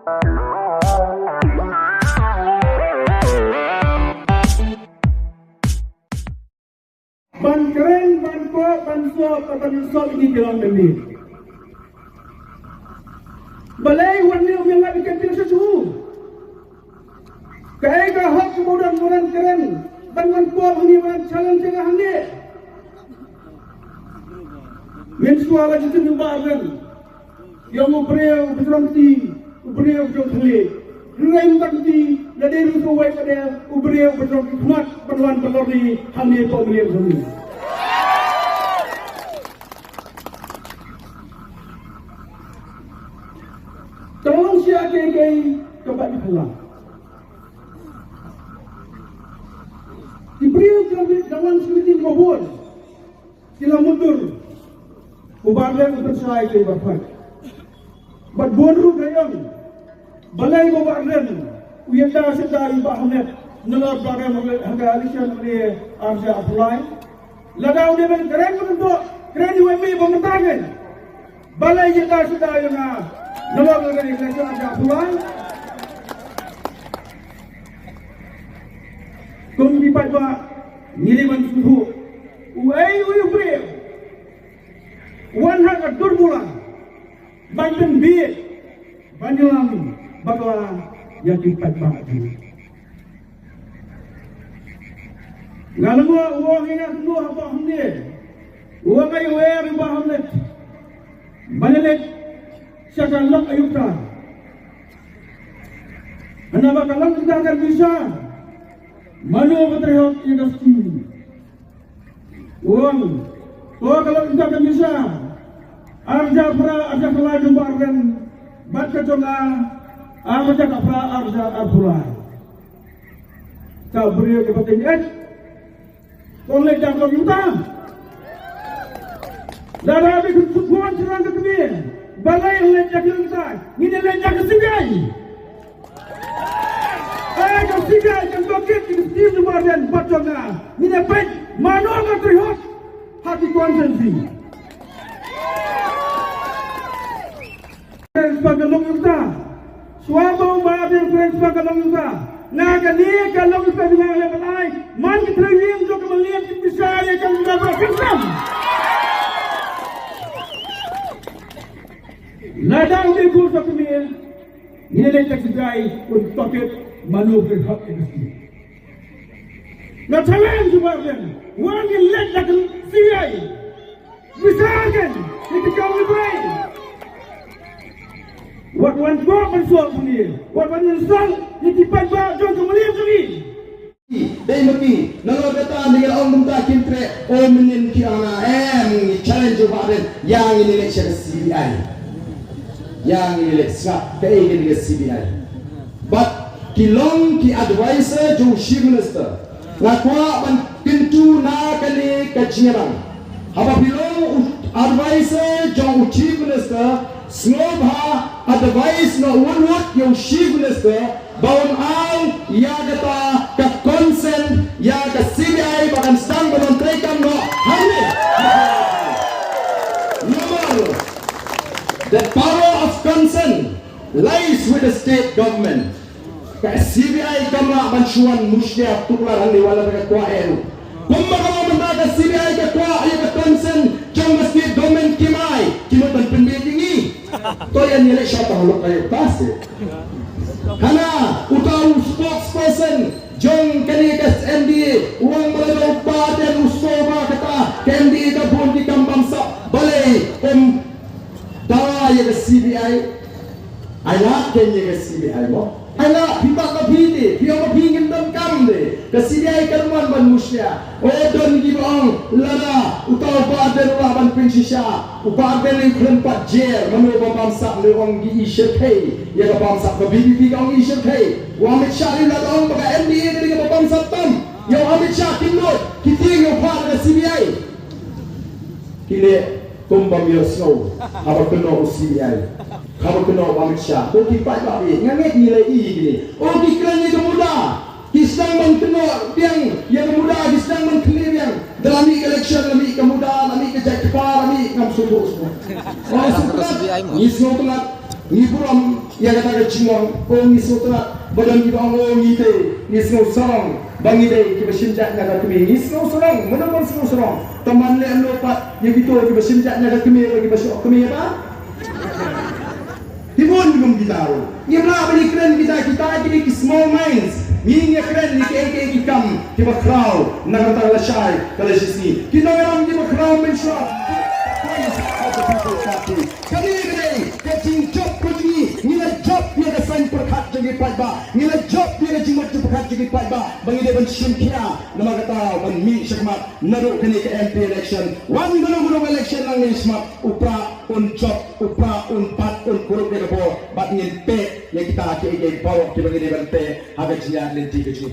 Ban keren, ban kuat, ban suap, ban suap ini dalam negeri. Balai warna yang nak bikin pilih sesuatu. Kaya kahak kemudian orang keren, ban kuat ini ban challenge yang handi. Mensuara itu nyumbang. Yang beriau berjangti, beriau berjangti. Rem takti, dari itu wae pada beriau berjangti mat perluan pelori handi pemilihan sendiri. Tolong siapa kembali pulang. Diberiau dalam semitin mohon, sila mundur. Ubarlan bersai ke bapak. Badboru gayam. Balai ubarlan. Uyanda sedai bahnet. Nelab barang harga alishan oleh arja apply. Lagau dia ben keren untuk keren UMI pemetakan. Balai yanda sedai na nelab lagi alishan arja apply. Kung lipat ba ngiriman suhu. Uai uyubre. Wan hak adur mula, banten biye, banyalam bakla yang dipat bahagi. Ngalangwa uang ingat semua apa hamne, uang ayu air bah hamne, banyalet siapa lok ayukta, anda bakalan kita akan bisa, mana beterhok yang pasti, uang. Oh kalau kita akan bisa, arja pula jumparkan, baca conga, arja kapra arja arpula. Kau beri kepada ini, oleh jangkau kita. Dah habis kuat serang ke kami, balai oleh jangkau kita, ini oleh jangkau sigai. Jangkau sigai, jangkau kita, ini jumparkan baca conga, ini baik, mana nak terhok. Hati konsensi. Sebagai longita, suatu bahagian sebagai longita. Naga ni kalau kita bilang oleh balai, man kita lihat juga melihat bisa yang kita berkesan. Ladang di kursus ini, nilai tersegai untuk paket manuver hak industri. Nah, challenge sebagian, orang yang letak siai, misalkan ketika bermain, waktu gua bersuap punya, waktu nyesal, ditipan bak jom kemudian sini. Dari mati, nalo datang dengan orang minta kintre, minin kirana, challenge sebagian, yang ini letak CBI, yang ini letak kayak ini CBI. But kilong ki advisor jo chief minister. Nakwa ban pintu na kali kajingan. Haba bilong advisor jong chief minister snobha advice no one yung chief minister baon ang ya kata ka consent ya ka CBI bakan stang banon trekam no hamne. Number the power of consent lies with the state government. Ka CBI kama bansuan musya tuklar handi wala ka kwa ero. Kung baka ka CBI ka kwa ay ka consent jong meski domen kimay kimutan pembedingi. To yan nila siya pangalok kayo tase. Hana utaw spokesperson jong kanikas MD uang malalaw pa den usoba kata MD ka bundi kang bangsa balay dawa ya ka CBI ay na kanya ka CBI mo. Anak pibak kapiti, pibak kapingin dan kamde. Kesidiai karuan ban musya. Odon gibang lada utau baden laban prinsesya. Ubaden yang kelempat jer manu bangsa lewang gi isykai. Ya bangsa kabidi pigang isykai. Wa amit syari lada ong baka MDA dengan bangsa tam. Yang amit syari kinot kiting yang par CBI. Kile tumbang yosno. Apa kena CBI. Kamu kena Amit Shah, kau kipai babi, nganget nilai ini. Oh dikiranya kemuda, kisang mengkena yang kemuda, kisang mengklir yang dalam election lami kemuda, lami kejak kepala, lami ngam subuh semua. Oh setelah, nisno telat, Ngiburam yang kata cingong oh ni sotra badan kita oh ngite ni snow sorong bangi dei kita simjat naga kami ni snow sorong menamon snow sorong teman le lopat yang itu kita simjat naga kami bagi besok kami apa hibun belum kita tahu ni bela beli keren kita jadi small minds ni keren ni ke kam kita crowd naga tala shai kalau sini kita orang kita crowd menshop kami ini keting job kunci nilai job dia ada sign perkat jadi pajba nilai job dia ada jimat perkat jadi pajba bagi dia bensin kia nama kata ban mi syakmat naruk kini ke MP election wan gulung election lang ni smart upra un job upra un pat un kuruk dia ko bat ngin pe yang kita ke bawa kita bagi dia ban pe agak jian lenti kecil